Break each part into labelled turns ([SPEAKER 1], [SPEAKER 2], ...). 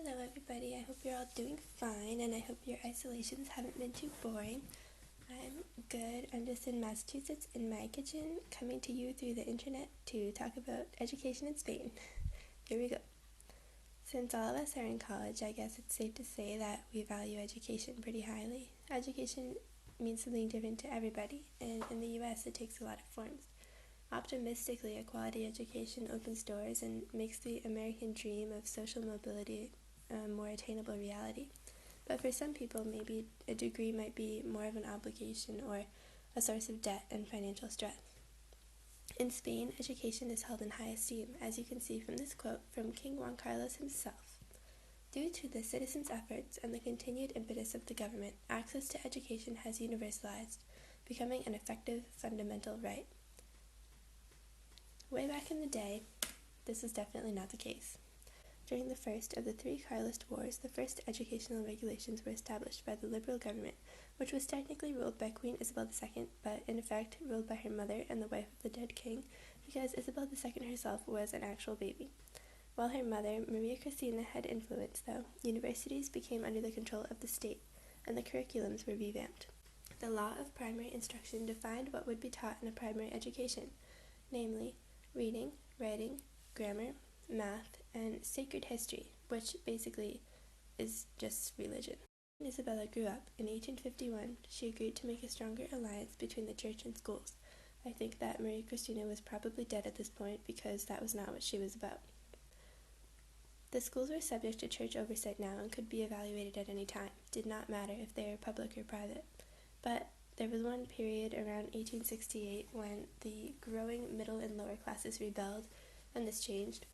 [SPEAKER 1] Hello everybody, I hope you're all doing fine and I hope your isolations haven't been too boring. I'm good. I'm just in Massachusetts in my kitchen coming to you through the internet to talk about education in Spain. Here we go. Since all of us are in college, I guess it's safe to say that we value education pretty highly. Education means something different to everybody, and in the US it takes a lot of forms. Optimistically, a quality education opens doors and makes the American dream of social mobility a more attainable reality. But for some people, maybe a degree might be more of an obligation or a source of debt and financial stress. In Spain, education is held in high esteem, as you can see from this quote from King Juan Carlos himself. Due to the citizens' efforts and the continued impetus of the government, access to education has universalized, becoming an effective fundamental right. Way back in the day, this was definitely not the case. During the first of the three Carlist Wars, the first educational regulations were established by the Liberal government, which was technically ruled by Queen Isabel II, but in effect ruled by her mother and the wife of the dead king, because Isabel II herself was an actual baby. While her mother, Maria Cristina, had influence, though, universities became under the control of the state, and the curriculums were revamped. The law of primary instruction defined what would be taught in a primary education, namely, reading, writing, grammar, math, and sacred history, which basically is just religion. When Isabella grew up in 1851, she agreed to make a stronger alliance between the church and schools. I think that Maria Cristina was probably dead at this point because that was not what she was about. The schools were subject to church oversight now and could be evaluated at any time. It did not matter if they were public or private. But there was one period around 1868 when the growing middle and lower classes rebelled, and this changed.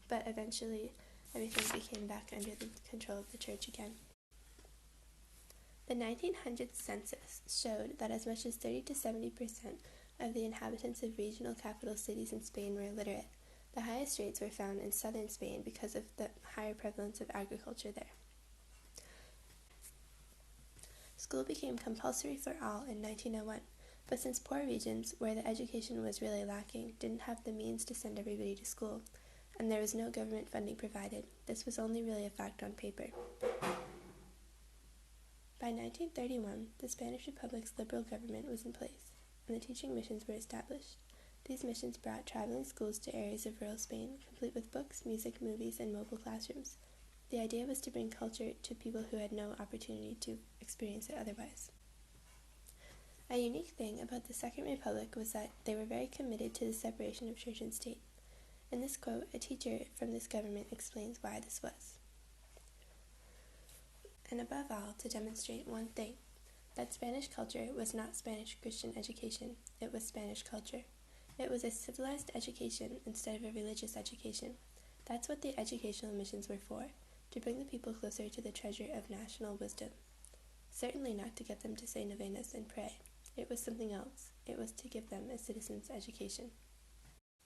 [SPEAKER 1] But eventually, everything became back under the control of the church again. The 1900 census showed that as much as 30 to 70% of the inhabitants of regional capital cities in Spain were illiterate. The highest rates were found in southern Spain because of the higher prevalence of agriculture there. School became compulsory for all in 1901, but since poor regions, where the education was really lacking, didn't have the means to send everybody to school, and there was no government funding provided, this was only really a fact on paper. By 1931, the Spanish Republic's liberal government was in place, and the teaching missions were established. These missions brought traveling schools to areas of rural Spain, complete with books, music, movies, and mobile classrooms. The idea was to bring culture to people who had no opportunity to experience it otherwise. A unique thing about the Second Republic was that they were very committed to the separation of church and state. In this quote, a teacher from this government explains why this was. And above all, to demonstrate one thing, that Spanish culture was not Spanish Christian education, it was Spanish culture. It was a civilized education instead of a religious education. That's what the educational missions were for, to bring the people closer to the treasure of national wisdom. Certainly not to get them to say novenas and pray. It was something else. It was to give them a citizen's education.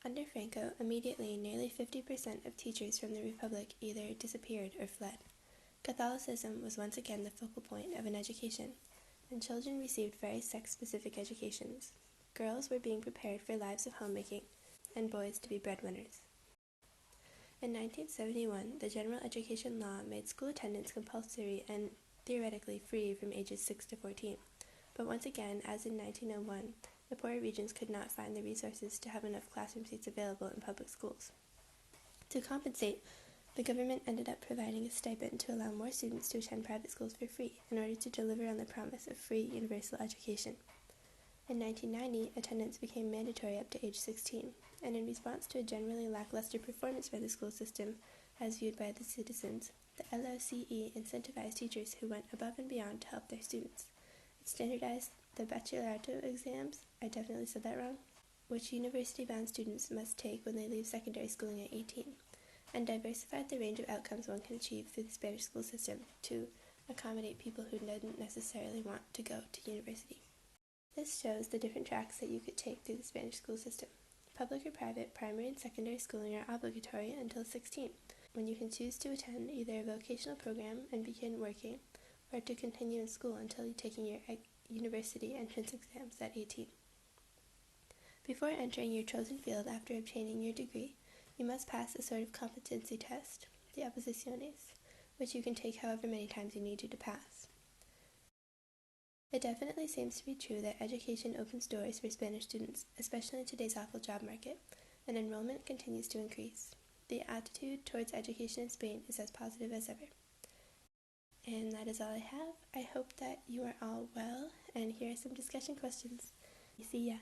[SPEAKER 1] Under Franco, immediately nearly 50% of teachers from the Republic either disappeared or fled. Catholicism was once again the focal point of an education, and children received very sex-specific educations. Girls were being prepared for lives of homemaking, and boys to be breadwinners. In 1971, the General Education Law made school attendance compulsory and theoretically free from ages 6 to 14. But once again, as in 1901, the poorer regions could not find the resources to have enough classroom seats available in public schools. To compensate, the government ended up providing a stipend to allow more students to attend private schools for free in order to deliver on the promise of free universal education. In 1990, attendance became mandatory up to age 16, and in response to a generally lackluster performance by the school system, as viewed by the citizens, the LOCE incentivized teachers who went above and beyond to help their students. It standardized the Bachillerato exams, I definitely said that wrong, which university-bound students must take when they leave secondary schooling at 18, and diversified the range of outcomes one can achieve through the Spanish school system to accommodate people who didn't necessarily want to go to university. This shows the different tracks that you could take through the Spanish school system. Public or private, primary and secondary schooling are obligatory until 16, when you can choose to attend either a vocational program and begin working, or to continue in school until you're taking your university entrance exams at 18. Before entering your chosen field after obtaining your degree, you must pass a sort of competency test. the Oposiciones, which you can take however many times you need to pass. It definitely seems to be true that education opens doors for Spanish students, especially in today's awful job market, and enrollment continues to increase. The attitude towards education in Spain is as positive as ever. And that is all I have. I hope that you are all well, and here are some discussion questions. See ya!